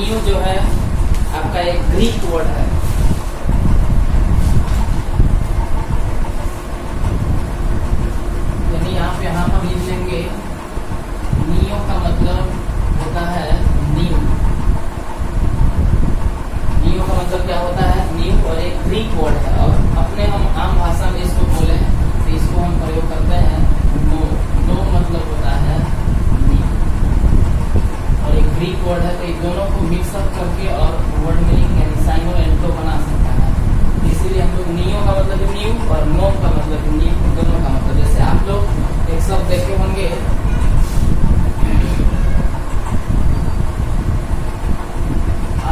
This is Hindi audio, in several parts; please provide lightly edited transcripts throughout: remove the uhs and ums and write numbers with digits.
न्यू जो है आपका एक ग्रीक वर्ड है। यानी आप यहाँ पर लिख लेंगे नियो का मतलब होता है न्यू। नियो का मतलब क्या होता है? न्यू, और एक ग्रीक वर्ड है। और अपने हम आम भाषा में इसको बोले तो इसको हम प्रयोग करते हैं नो। नो मतलब होता है न्यू, और एक ग्रीक वर्ड है, तो ये दोनों को मिक्सअप करके और वर्ड मीनिंग यानी साइनो एंटो बना सकता है। इसीलिए हम लोग नियो का मतलब न्यू और नो का मतलब न्यू, दोनों का मतलब। जैसे आप लोग एक शब्द देखे होंगे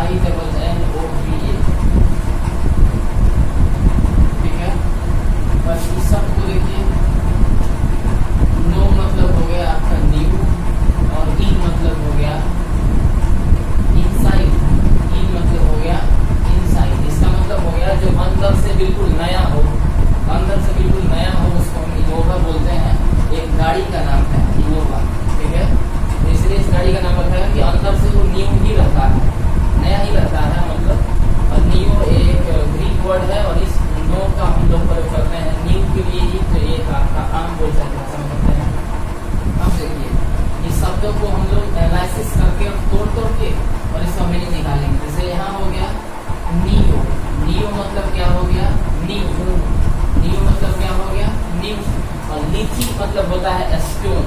INNOVA, ठीक है। बस इस शब्द को देखिए, नो मतलब हो गया आपका न्यू, और इन मतलब हो गया इनसाइड। इन मतलब हो गया इनसाइड। इसका मतलब हो गया जो अंदर से बिल्कुल नया हो, अंदर से बिल्कुल नया हो, उसको हम इनोवा बोलते हैं। एक गाड़ी का नाम है इनोवा, ठीक है। इसलिए इस गाड़ी का नाम रखा है कि अंदर से वो न्यू ही रहता है, नया ही रहता है मतलब। और न्यू एक ग्रीक वर्ड है, और इस नो का हम लोग प्रयोग करते हैं न्यू के लिए ही। तो ये आपका आम बोल सकते हैं। अब देखिए इस शब्दों को हम लोग एनालिसिस करके और तोड़ के और इसका मीनिंग निकालेंगे। जैसे यहाँ हो गया नियो। नियो मतलब क्या हो गया? न्यू। नियो मतलब क्या हो गया? न्यू। और लिथिक मतलब होता है स्टोन।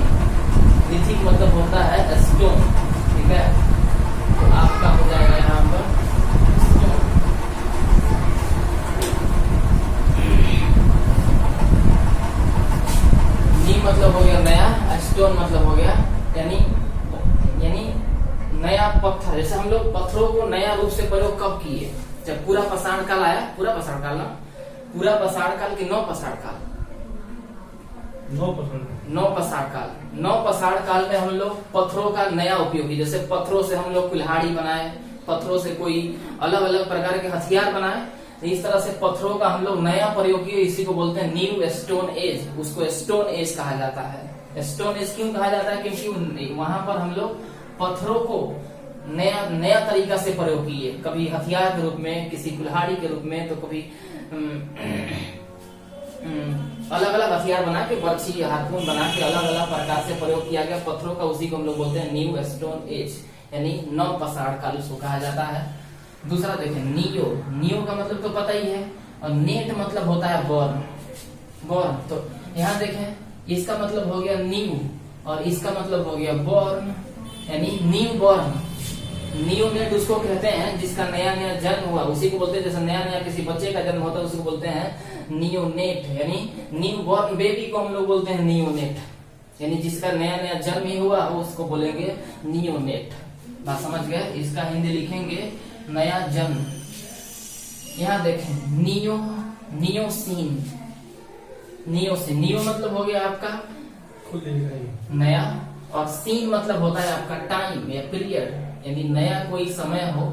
लिथिक मतलब होता है स्टोन, ठीक है। तो आपका हो जाएगा यहाँ पर स्टोन। नी मतलब हो गया नया, स्टोन मतलब हो गया यानी नया पत्थर। जैसे हम लोग पत्थरों को नया रूप से प्रयोग कब किए? जब पूरा पाषाण काल आया। पूरा पाषाण काल ना, पूरा पाषाण काल की नौ पाषाण काल, नौ पाषाण काल। नौ पाषाण काल में हम लोग पत्थरों का नया उपयोग किया। जैसे पत्थरों से हम लोग कुल्हाड़ी बनाए, पत्थरों से कोई अलग अलग प्रकार के हथियार बनाए। इस तरह से पत्थरों का हम लोग नया प्रयोग किए। इसी को बोलते हैं न्यू स्टोन एज। उसको स्टोन एज कहा जाता है। स्टोन एज क्यों कहा जाता है? क्योंकि वहां पर हम लोग पत्थरों को नया तरीका से प्रयोग किए। कभी हथियार के रूप में, किसी कुल्हाड़ी के रूप में, तो कभी अलग अलग हथियार बना के, बर्छी, हारपून बना के अलग अलग प्रकार से प्रयोग किया गया पत्थरों का। उसी को हम लोग बोलते हैं न्यू स्टोन एज, यानी नौ पाषाण काल उसको कहा जाता है। दूसरा देखें नियो। नियो का मतलब तो पता ही है। और नेट मतलब होता है बॉर्न। बॉर्न, तो यहाँ देखें इसका मतलब हो गया न्यू, और इसका मतलब हो गया बॉर्न, यानी न्यू बॉर्न। नियो नेट उसको कहते हैं जिसका नया नया जन्म हुआ, उसी को बोलते हैं। जैसे नया नया किसी बच्चे का जन्म होता है उसको बोलते हैं नियोनेट, यानी न्यू बॉर्न बेबी को हम लोग बोलते हैं नियोनेट। यानी जिसका नया नया जन्म ही हुआ उसको बोलेंगे नियोनेट। बात समझ गए? इसका हिंदी लिखेंगे नया जन्म। यहाँ देखें नियो, नियोसीन। नियोसीन, नियो मतलब हो गया आपका नया, और सीन मतलब होता है आपका टाइम या पीरियड, यानी नया कोई समय हो,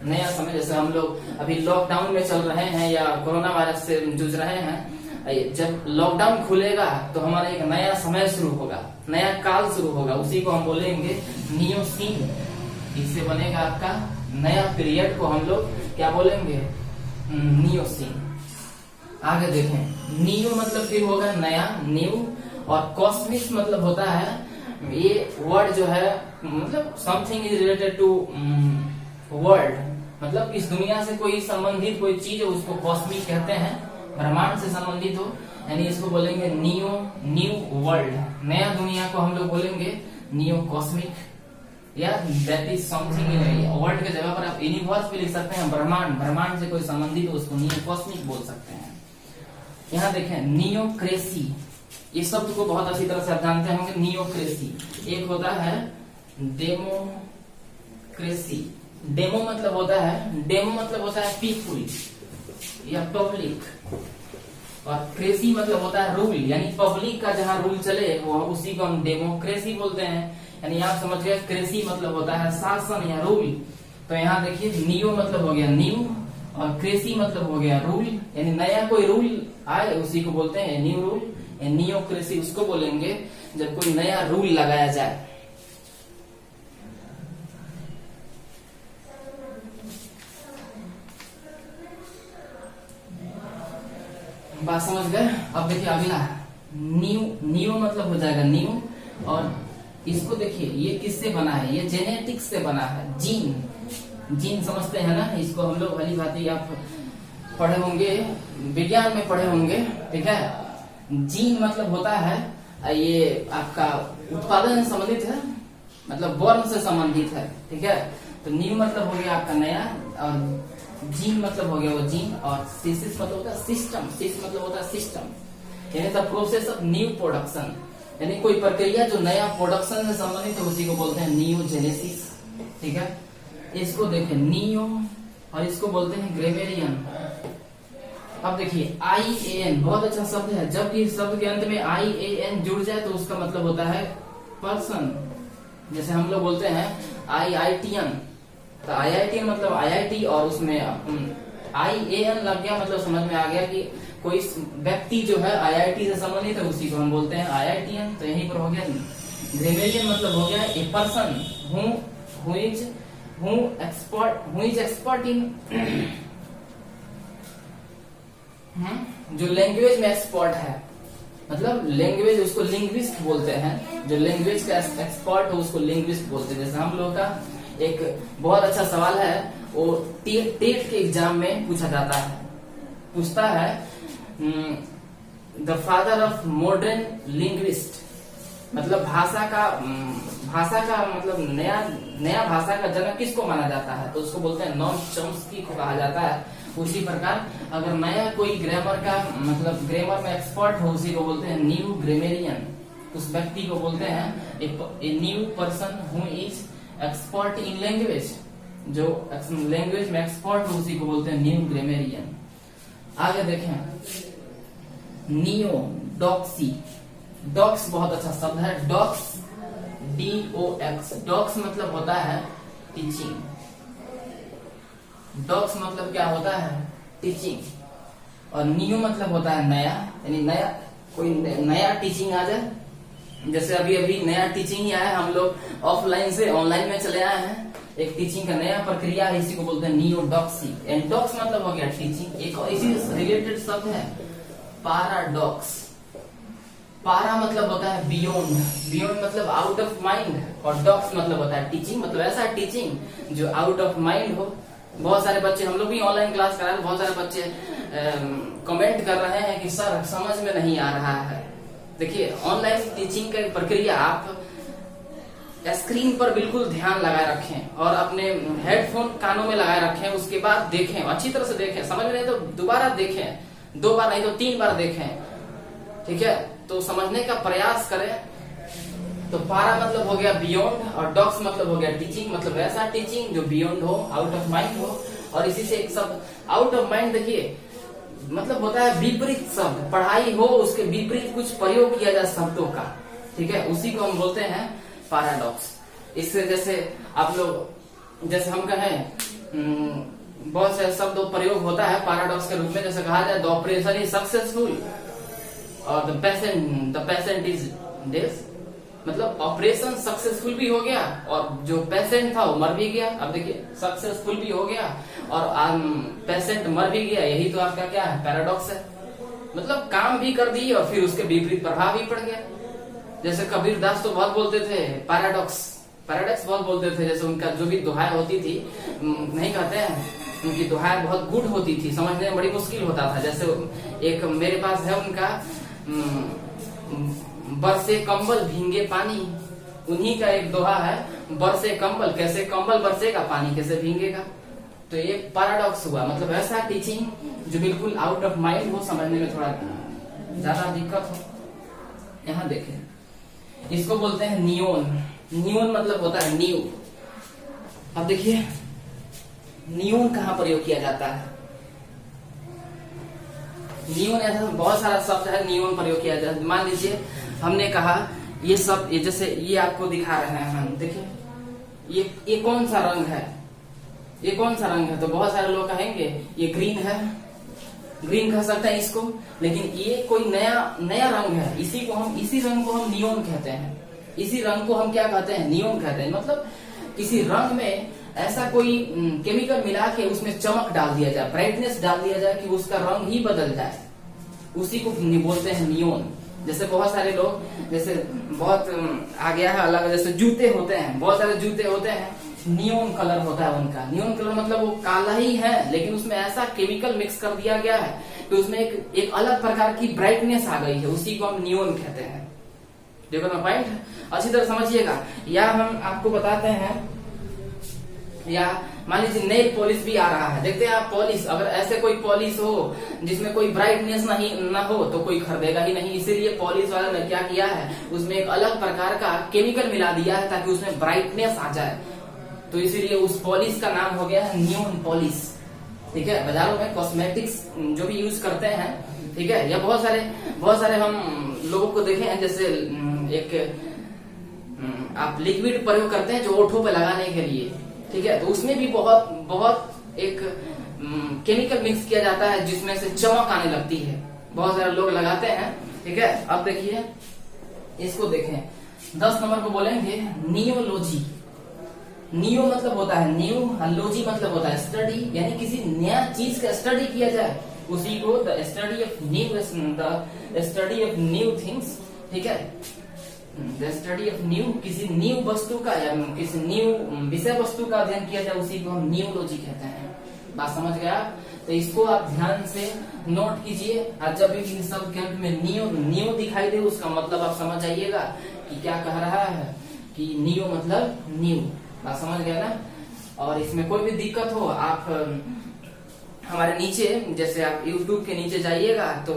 नया समय। जैसे हम लोग अभी लॉकडाउन में चल रहे हैं या कोरोना वायरस से जूझ रहे हैं। जब लॉकडाउन खुलेगा तो हमारा एक नया समय शुरू होगा, नया काल शुरू होगा। उसी को हम बोलेंगे नियोसीन। इससे बनेगा आपका नया पीरियड को हम लोग क्या बोलेंगे? नियोसीन। आगे देखें नियो मतलब फिर होगा नया, न्यू। और कॉस्मिक मतलब होता है, ये वर्ड जो है मतलब something is related to world, मतलब इस दुनिया से कोई संबंधित कोई चीज है उसको कॉस्मिक कहते हैं, ब्रह्मांड से संबंधित हो। यानी इसको बोलेंगे नियो, न्यू वर्ल्ड। नया दुनिया को हम लोग बोलेंगे नियो कॉस्मिक, या दैट इज समथिंग। वर्ल्ड के जगह पर आप यूनिवर्स भी लिख सकते हैं। ब्रह्मांड, ब्रह्मांड से कोई संबंधित हो उसको नियो कॉस्मिक बोल सकते हैं। यहाँ देखें नियोक्रेसी। इस शब्द को बहुत अच्छी तरह से आप जानते होंगे। नियोक्रेसी एक होता है डेमोक्रेसी। डेमो मतलब होता है पीपुल या पब्लिक, और क्रेसी मतलब होता है रूल, यानी पब्लिक का जहाँ रूल चले वो उसी को हम डेमोक्रेसी बोलते हैं। यानी आप समझ गए क्रेसी मतलब होता है शासन या रूल। तो यहाँ देखिए नियो मतलब हो गया न्यू, और क्रेसी मतलब हो गया रूल, यानी नया कोई रूल आए उसी को बोलते हैं न्यू रूल। नियोक्रेसी उसको बोलेंगे जब कोई नया रूल लगाया जाए। बात समझ गए। अब देखिए अगला न्यू, न्यू मतलब हो जाएगा न्यू, और इसको देखिए ये किससे बना है, ये जेनेटिक्स से बना है। जीन, जीन समझते हैं ना, इसको हम लोग भली भांति आप पढ़े होंगे, विज्ञान में पढ़े होंगे, ठीक है। जीन मतलब होता है ये आपका उत्पादन से संबंधित है, मतलब बर्न से संबंधित है, ठीक है। तो न्यू मतलब हो गया आपका नया, और जीन मतलब हो गया वो जीन, और सिसिस मतलब होता है सिस्टम, सिस मतलब होता है सिस्टम, यानी the process of new production, यानी कोई प्रक्रिया जो नया प्रोडक्शन से संबंधित है उसी को बोलते हैं न्यू जेनेसिस, ठीक है। इसको देखें नियो, और इसको बोलते हैं ग्रेमेरियन। अब देखिए IAN बहुत अच्छा शब्द है, जब इस शब्द के अंत में IAN जुड़ जाए तो उसका मतलब होता है पर्सन। जैसे हम लोग बोलते हैं IITN, तो IITN मतलब IIT, और उसमें IAN लग गया मतलब समझ में आ गया कि कोई व्यक्ति जो है IIT से संबंधित है, उसी को हम बोलते हैं IITN। तो यहीं पर हो गया ग्रेमेरियन मतलब हो गया a person who is expert in, जो लैंग्वेज में एक्सपर्ट है, मतलब लैंग्वेज उसको लिंग्विस्ट बोलते हैं, जो लैंग्वेज का एक्सपर्ट है उसको लिंग्विस्ट बोलते हैं। जैसे हम लोग का एक बहुत अच्छा सवाल है, वो टेट के एग्जाम में पूछा जाता है, पूछता है the father of modern linguist, मतलब भाषा का मतलब नया भाषा का जनक किसको माना जाता है, तो उसको बोलते हैं नॉम चॉम्स्की को कहा जाता है। उसी प्रकार अगर नया कोई ग्रामर का मतलब ग्रामर में एक्सपर्ट हो उसी को बोलते हैं न्यू ग्रामेरियन। उस व्यक्ति को बोलते हैं a new person who is expert in language, जो लैंग्वेज में एक्सपर्ट हो उसी को बोलते हैं न्यू ग्रामेरियन। आगे देखें नियो डॉक्सी, डॉक्स बहुत अच्छा शब्द है, डॉक्स DOX, डॉक्स मतलब होता है टीचिंग, डॉक्स मतलब क्या होता है टीचिंग, और नियो मतलब होता है नया, यानी नया कोई नया टीचिंग आ जाए। जैसे अभी नया टीचिंग ही आया, हम लोग ऑफलाइन से ऑनलाइन में चले आए हैं, एक टीचिंग का नया प्रक्रिया है, इसी को बोलते हैं नियोडॉक्सी। एंड डॉक्स मतलब हो गया टीचिंग। एक इसी से रिलेटेड शब्द है पैराडॉक्स, पारा मतलब होता है बियॉन्ड, बियॉन्ड मतलब आउट ऑफ माइंड, और डॉक्स मतलब होता है टीचिंग, मतलब ऐसा टीचिंग जो आउट ऑफ माइंड हो। बहुत सारे बच्चे, हम लोग भी ऑनलाइन क्लास करा रहे, बहुत सारे बच्चे कमेंट कर रहे हैं कि सर समझ में नहीं आ रहा है। देखिए ऑनलाइन टीचिंग का प्रक्रिया आप स्क्रीन पर बिल्कुल ध्यान लगाए रखें और अपने हेडफोन कानों में लगाए रखें, उसके बाद देखें, अच्छी तरह से देखें, समझ में नहीं तो दोबारा देखें, 2 बार नहीं तो 3 बार देखें, ठीक है। तो समझने का प्रयास करें। तो पारा मतलब हो गया बियॉन्ड, और डॉक्स मतलब हो गया टीचिंग, मतलब ऐसा टीचिंग जो बियॉन्ड हो, आउट ऑफ माइंड हो। और इसी से एक शब्द आउट ऑफ माइंड, देखिए मतलब होता है विपरीत शब्द, पढ़ाई हो उसके विपरीत कुछ प्रयोग किया जाए शब्दों का, ठीक है, उसी को हम बोलते हैं पैराडॉक्स। इससे जैसे आप लोग, जैसे हम कहें बहुत से शब्द प्रयोग होता है पैराडॉक्स के रूप में, जैसे कहा जाए द ऑपरेशन इज सक्सेसफुल और द पेशेंट इज डेड, मतलब ऑपरेशन सक्सेसफुल भी हो गया और जो पेशेंट था वो मर भी गया। अब देखिए सक्सेसफुल भी हो गया और पेशेंट मर भी गया, यही तो आपका क्या है पैराडॉक्स है, मतलब काम भी कर दी और फिर उसके विपरीत प्रभाव भी पड़ गया। जैसे कबीर दास तो बहुत बोलते थे पैराडॉक्स बहुत बोलते थे, जैसे उनका जो भी दुहाई होती थी, नहीं कहते हैं उनकी दुहाई बहुत गुड होती थी, समझने में बड़ी मुश्किल होता था। जैसे एक मेरे पास है उनका बरसे कंबल भींगे पानी, उन्हीं का एक दोहा है, बरसे कंबल, कैसे कंबल बरसेगा पानी कैसे भींगेगा। तो ये पैराडॉक्स हुआ, मतलब ऐसा टीचिंग जो बिल्कुल आउट ऑफ माइंड हो, समझने में थोड़ा ज्यादा दिक्कत हो। यहाँ देखें इसको बोलते हैं नियोन, नियोन मतलब होता है न्यू। अब देखिए नियोन कहाँ प्रयोग किया जाता है, नियोन ऐसा बहुत सारा शब्द है, नियोन प्रयोग किया जाता है। मान लीजिए हमने कहा ये सब, ये जैसे ये आपको दिखा रहे हैं हम, देखिए ये कौन सा रंग है, ये कौन सा रंग है, तो बहुत सारे लोग कहेंगे ये ग्रीन है, ग्रीन कह सकते हैं इसको, लेकिन ये कोई नया रंग है, इसी रंग को हम नियोन कहते हैं, इसी रंग को हम क्या कहते हैं नियोन कहते हैं। मतलब किसी रंग में ऐसा कोई केमिकल मिला के उसमें चमक डाल दिया जाए, ब्राइटनेस डाल दिया जाए कि उसका रंग ही बदल जाए, उसी को बोलते हैं नियोन। जैसे बहुत सारे लोग, जैसे बहुत आ गया है अलग, जैसे जूते होते हैं, बहुत सारे जूते होते हैं नियोन कलर होता है उनका। नियोन कलर मतलब वो काला ही है लेकिन उसमें ऐसा केमिकल मिक्स कर दिया गया है कि उसमें एक अलग प्रकार की ब्राइटनेस आ गई है, उसी को हम नियोन कहते हैं। देखो ना पॉइंट, अच्छी तरह समझिएगा। या हम आपको बताते हैं, या मान लीजिए नेल पॉलिश भी आ रहा है, देखते हैं आप पॉलिश, अगर ऐसे कोई पॉलिश हो जिसमें कोई ब्राइटनेस नहीं ना हो तो कोई खरीदेगा ही नहीं। इसीलिए पॉलिश वाला ने क्या किया है, उसमें एक अलग प्रकार का केमिकल मिला दिया है ताकि उसमें ब्राइटनेस आ जाए। तो इसीलिए उस पॉलिश का नाम हो गया है नियोन पॉलिश। ठीक है, बाजारों में कॉस्मेटिक्स जो भी यूज करते हैं, ठीक है, या बहुत सारे हम लोगों को देखे हैं, जैसे एक आप लिक्विड प्रयोग करते हैं जो ओठों पे लगाने के लिए, ठीक है, तो उसमें भी बहुत एक केमिकल मिक्स किया जाता है जिसमें से चमक आने लगती है, बहुत सारे लोग लगाते हैं। ठीक है, अब देखिए इसको देखें, 10 नंबर को बोलेंगे नियोलॉजी। नियो मतलब होता है न्यू, लॉजी मतलब होता है स्टडी, यानी किसी नया चीज का स्टडी किया जाए, उसी को the study of new things. ठीक है, द स्टडी ऑफ न्यू, किसी न्यू वस्तु का या किसी न्यू विषय वस्तु का अध्ययन किया जाए, उसी को हम नियोलॉजी कहते हैं। बात समझ गया? तो इसको आप ध्यान से नोट कीजिए, और जब भी किसी शब्द के अंत में नियो दिखाई दे उसका मतलब आप समझ जाइएगा कि क्या कह रहा है, कि नियो मतलब न्यू। बात समझ गया ना? और इसमें कोई भी दिक्कत हो आप हमारे नीचे, जैसे आप YouTube के नीचे जाइएगा तो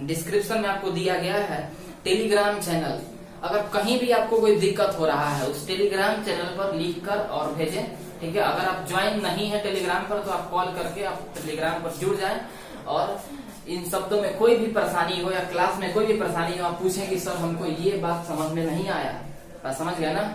डिस्क्रिप्शन में आपको दिया गया है टेलीग्राम चैनल। अगर कहीं भी आपको कोई दिक्कत हो रहा है उस टेलीग्राम चैनल पर लिख कर और भेजें। ठीक है, अगर आप ज्वाइन नहीं है टेलीग्राम पर तो आप कॉल करके आप टेलीग्राम पर जुड़ जाएं, और इन शब्दों में कोई भी परेशानी हो या क्लास में कोई भी परेशानी हो आप पूछें कि सर हमको ये बात समझ में नहीं आया। बात समझ गया ना?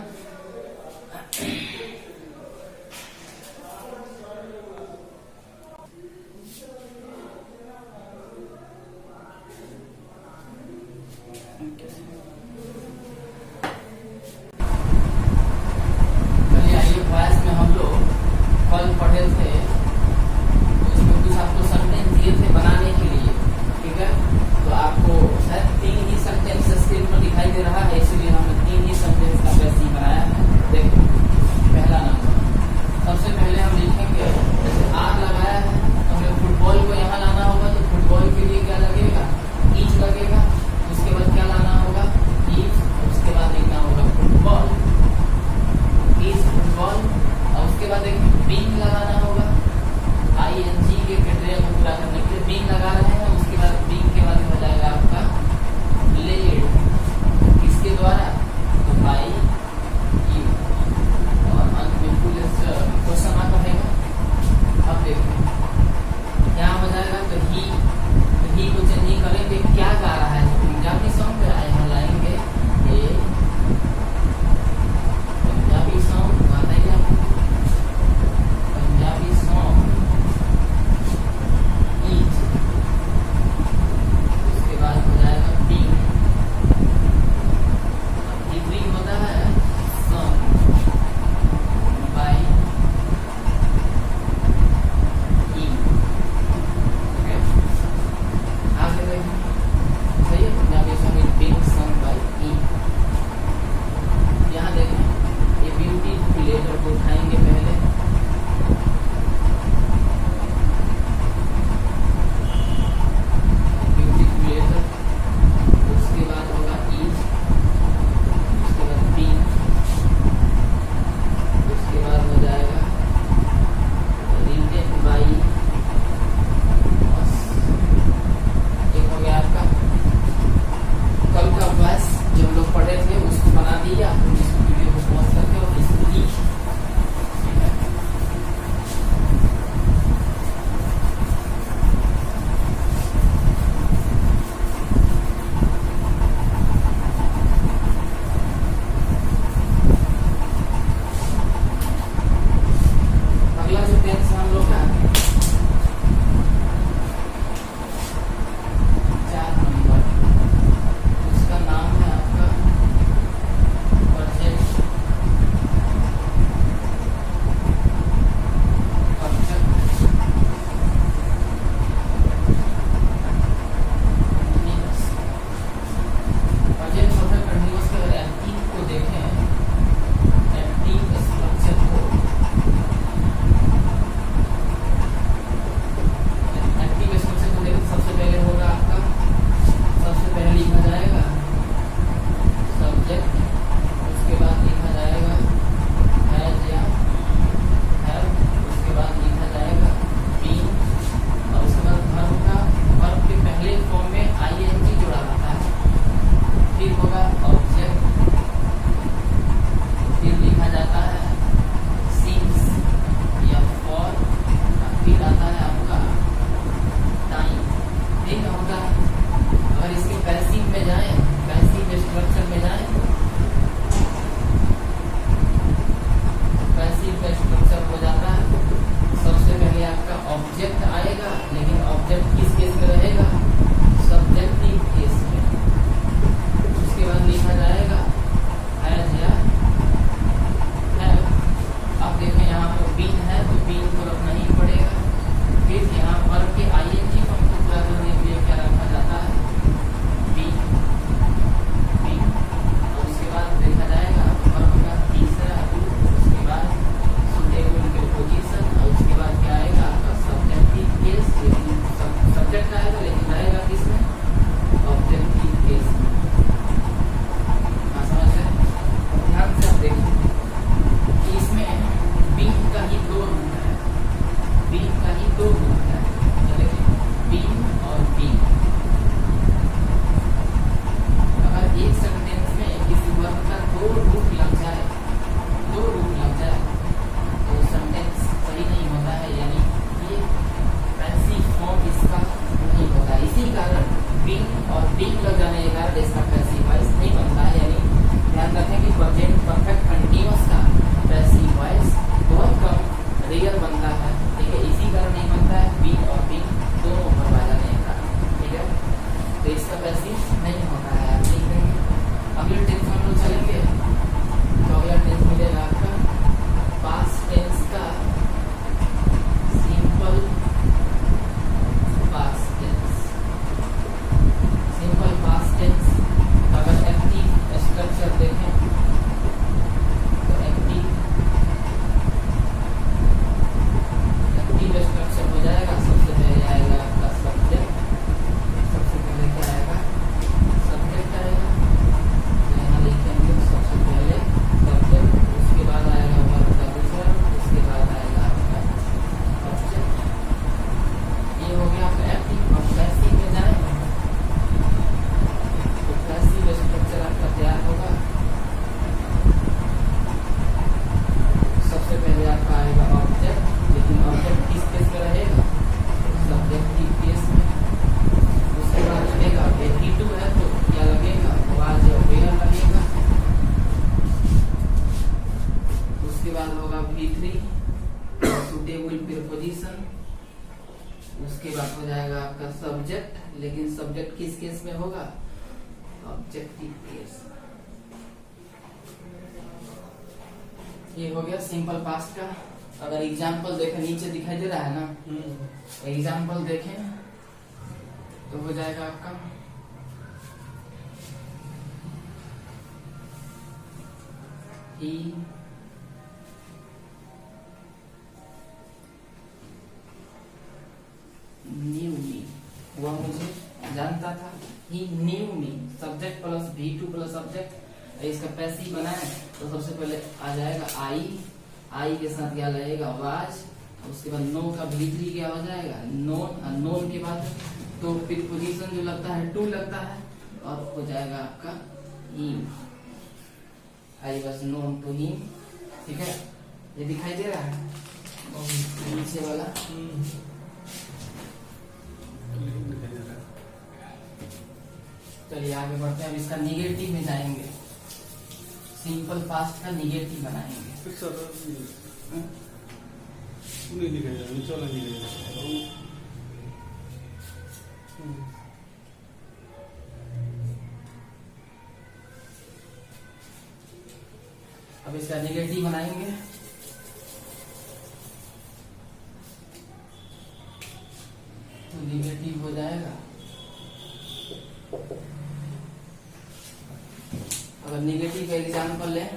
आएगा, लेकिन ऑब्जेक्ट किस केस में रहेगा? सब्जेक्टिव केस में। उसके बाद लिखा जाएगा हैज या हैव। अब देखें यहाँ पर बीन है तो बीन को रखना ही पड़ेगा। फिर यहाँ पर के आईएनजी फॉर्म को पूरा करने के लिए क्या रखा जाता है? Been been. और उसके बाद देखा जाएगा वर्ब का तीसरा रूप, उसके बाद सुटेबल प्रीपोजिशन, और उसके बाद क्या आएगा? आपका सब्जेक्टिव केस। लेकिन सब्जेक्ट आएगा लेकिन रहेगा किसमें? ऑब्जेक्टिव केस में। समझ गए? ध्यान से आप देखिए कि इसमें बीन का ही दो रूप है, बीन का ही दो रूप है। देखिए बीन और बीन। अगर एक सेंटेंस में किसी वर्ब का दो रूप लग जाए, दो रूप लग जाए तो सेंटेंस सही नहीं होता है, यानी ये पैसिव फॉर्म इसका नहीं होता। इसी कारण बीन और बीन लग जाने के कारण इसका पैसिव वॉइस नहीं बनता है। यानी ध्यान रखें कि प्रेजेंट परफेक्ट कंटीन्यूअस का पैसिव वॉइस बहुत कम रेयर बनता है। ठीक है, इसी कारण नहीं बनता है, बीन और बीन दोनों ऊपर आ जाने का। ठीक है, तो इसका पैसिव नहीं होता है। आप देखेंगे अगले टेंस में हम लोग चलेंगे तो अगला टेंस मिलेगा आपका पास्ट टेंस का simple past tense. Simple past tense अगर एक्टिव स्ट्रक्चर देखें तो एक्टिव स्ट्रक्चर हो जाएगा। सबसे पहले आएगा आपका सब्जेक्ट। सबसे पहले क्या आएगा? सब्जेक्ट आएगा। तो यहाँ लिखेंगे सबसे पहले सब्जेक्ट, उसके बाद आएगा वर्ब का दूसरा, उसके बाद आएगा आपका ऑब्जेक्ट। ये हो गया आपका एक्टिव। अब पैसिव में जाएंगे तो पैसिव स्ट्रक्चर आपका तैयार होगा। सबसे पहले आपका आएगा ऑब्जेक्ट, लेकिन ऑब्जेक्ट किस केस में रहेगा? सब्जेक्टिव केस में। उसके बाद लगेगा V2 है तो क्या लगेगा? वाज या वेयर लगेगा। उसके बाद होगा V3 सुटेबल प्रीपोजिशन। उसके बाद हो जाएगा आपका सब्जेक्ट, लेकिन सब्जेक्ट किस केस में होगा? Objective case. ये हो गया सिंपल पास्ट का। अगर एग्जाम्पल देखें, नीचे दिखाई दे रहा है ना, एग्जाम्पल देखें तो हो जाएगा आपका ही न्यू मी। वह मुझे जानता था। He knew me, subject plus V2 plus subject. इसका पैसिव बनाए तो सबसे पहले आ जाएगा आई के साथ क्या लगेगा? वाज। उसके बाद नो का V3 क्या हो जाएगा? नोन। नोन के बाद तो प्रीपोजिशन जो लगता है टू लगता है, और हो जाएगा आपका him. I was known to him. ठीक है, ये दिखाई दे रहा है नीचे वाला। चलिए आगे बढ़ते हैं। अब इसका निगेटिव में जाएंगे। सिंपल पास्ट का निगेटिव बनाएंगे। अब इसका निगेटिव बनाएंगे। तो निगेटिव हो जाएगा, अगर निगेटिव का एग्जाम्पल लें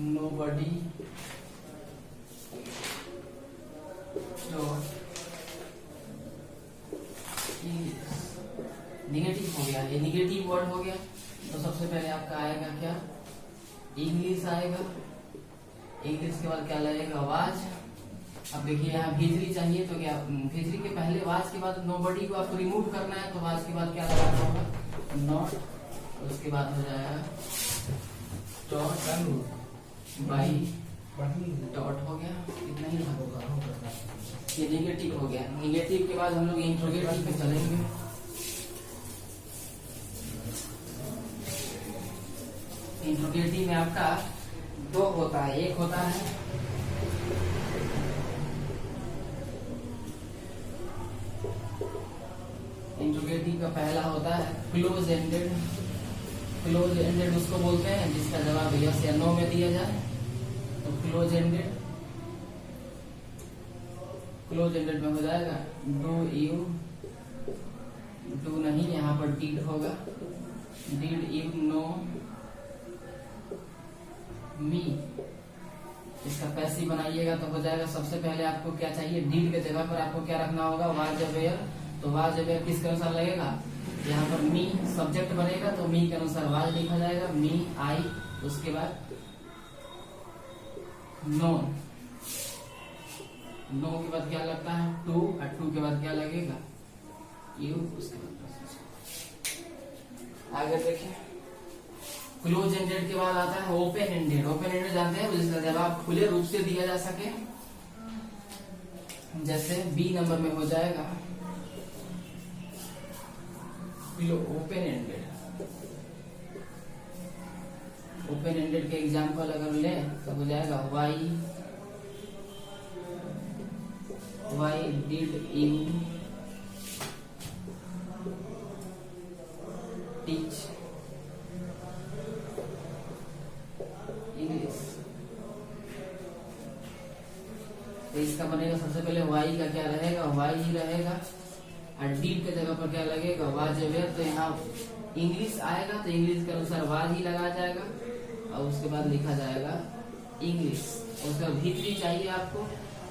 nobody निगेटिव हो गया, ये निगेटिव वर्ड हो गया। तो सबसे पहले आपका आएगा क्या? इंग्लिश आएगा। इंग्लिश के बाद क्या लगेगा? आवाज। अब देखिए यहाँ V3 चाहिए तो क्या V3 के पहले आवाज के बाद नोबडी को आपको रिमूव करना है, तो आवाज के बाद क्या लगाना होगा? नॉट। उसके बाद हो जाएगा बाई डॉट हो गया, इतना ही होगा। ये निगेटिव हो गया। निगेटिव के बाद हम लोग इंट्रोगेटिव पे चलेंगे। इंट्रोगेटिव में आपका दो होता है, एक होता है इंट्रोगेटिव का पहला होता है क्लोज एंडेड। क्लोज एंडेड उसको बोलते हैं जिसका जवाब यस या नो में दिया जाए। तो क्लोज एंडेड में हो जाएगा डू यू, डू नहीं, यहाँ पर डिड होगा, डिड यू नो मी। इसका पैसिव बनाइएगा तो हो जाएगा। सबसे पहले आपको क्या चाहिए, डिड के जगह पर आपको क्या रखना होगा, वाज अवेयर। तो वाज अवेयर किसके अनुसार लगेगा, यहाँ पर मी सब्जेक्ट बनेगा तो मी के अनुसार वाज लिखा जाएगा, मी आई। उसके बाद नोन, नो के बाद क्या लगता है टू, और टू के बाद क्या लगेगा यू। उसके बाद आगे देखें, क्लोज एंडेड के बाद आता है ओपन एंडेड। ओपन एंडेड जानते हैं जिसका जवाब खुले रूप से दिया जा सके, जैसे बी नंबर में हो जाएगा ओपन एंडेड। ओपन एंडेड के एग्जाम्पल अगर ले तो हो जाएगा why did you teach English. तो इसका बनेगा सबसे पहले वाई का क्या रहेगा, वाई ही रहेगा, और डिड के जगह पर क्या लगेगा वाज अवेयर। तो यहाँ इंग्लिश आएगा तो इंग्लिश के अनुसार वाज ही लगाया जाएगा, और उसके बाद लिखा जाएगा इंग्लिश। उसका भीतरी चाहिए आपको,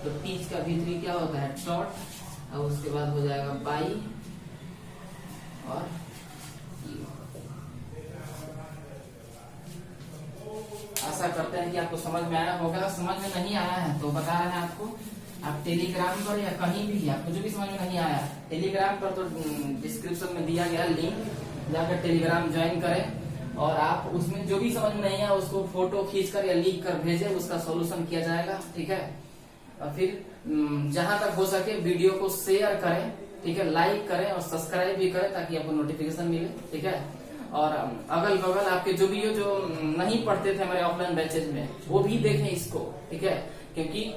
तो टीच का भीतरी क्या होता है टॉट, और उसके बाद हो जाएगा बाई और यू। आशा करते हैं कि आपको समझ में आया होगा। समझ में नहीं आया है तो बता रहे हैं आपको, आप टेलीग्राम पर या कहीं भी आपको जो भी समझ में नहीं आया, टेलीग्राम पर तो डिस्क्रिप्शन में दिया गया लिंक, जाकर टेलीग्राम ज्वाइन करें और आप उसमें जो भी समझ में नहीं आया उसको फोटो खींचकर या लिख कर भेजें, उसका सॉल्यूशन किया जाएगा। ठीक है, और फिर जहां तक हो सके वीडियो को शेयर करें, ठीक है, लाइक करें और सब्सक्राइब भी करें ताकि आपको नोटिफिकेशन मिले। ठीक है, और अगल बगल आपके जो भी हो जो नहीं पढ़ते थे हमारे ऑफलाइन बैचेज में वो भी देखें इसको। ठीक है, क्योंकि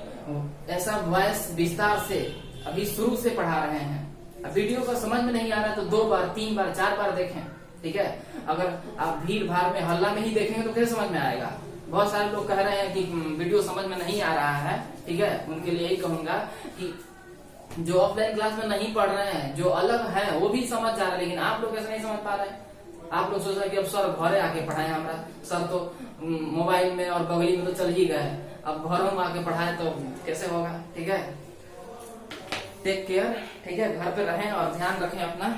ऐसा वॉइस विस्तार से अभी शुरू से पढ़ा रहे हैं। वीडियो का समझ में नहीं आ रहा है तो 2 बार 3 बार 4 बार देखें। ठीक है, अगर आप भीड़ भाड़ में हल्ला में ही देखेंगे तो कैसे समझ में आएगा। बहुत सारे लोग कह रहे हैं कि वीडियो समझ में नहीं आ रहा है। ठीक है, उनके लिए यही कहूंगा कि जो ऑफलाइन क्लास में नहीं पढ़ रहे हैं, जो अलग है वो भी समझ जा रहे हैं, लेकिन आप लोग कैसे नहीं समझ पा रहे हैं। आप लोग सोच रहे हैं कि अब सर घरे आके पढ़ाए, हमारा सर तो मोबाइल में और बगली में तो चल ही गए, अब घरों में आके पढ़ाए तो कैसे होगा। ठीक है, टेक केयर। ठीक है, घर पे रहें और ध्यान रखें अपना।